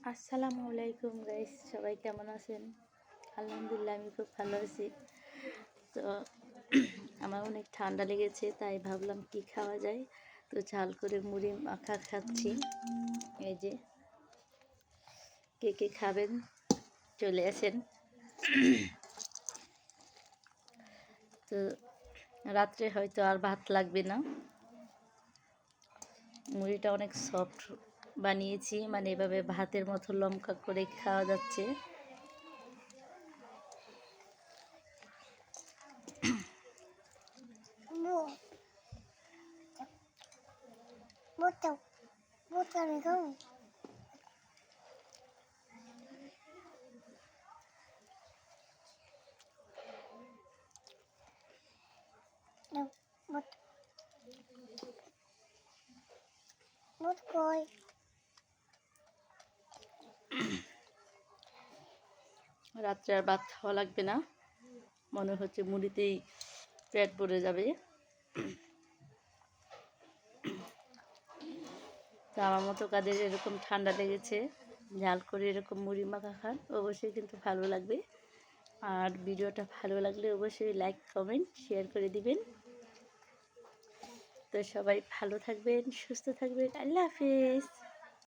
আসসালামু আলাইকুম গাইস, সবাই কেমন আছেন? আলহামদুলিল্লাহ আমি খুব ভালো আছি। তো আমার অনেক ঠান্ডা লেগেছে, তাই ভাবলাম কি খাওয়া যায়। তো ঝাল করে মুড়ি মাখা খাচ্ছি। এই যে, কে কে খাবেন চলে আসেন। তো রাত্রে হয়তো আর ভাত লাগবে না। মুড়িটা অনেক সফট বানিয়েছি, মানে এভাবে ভাতের মতো লম্কা করে খাওয়া যাচ্ছে। রাত্রে আর ভাত খাওয়া লাগবে না, মনে হচ্ছে মুড়িতেই পেট ভরে যাবে। তো আমার মতো কাদের এরকম ঠান্ডা লেগেছে, ঝাল করে এরকম মুড়ি মাখা খান, অবশ্যই কিন্তু ভালো লাগবে। আর ভিডিওটা ভালো লাগলে অবশ্যই লাইক কমেন্ট শেয়ার করে দিবেন। তো সবাই ভালো থাকবেন, সুস্থ থাকবেন। আল্লাহ হাফেজ।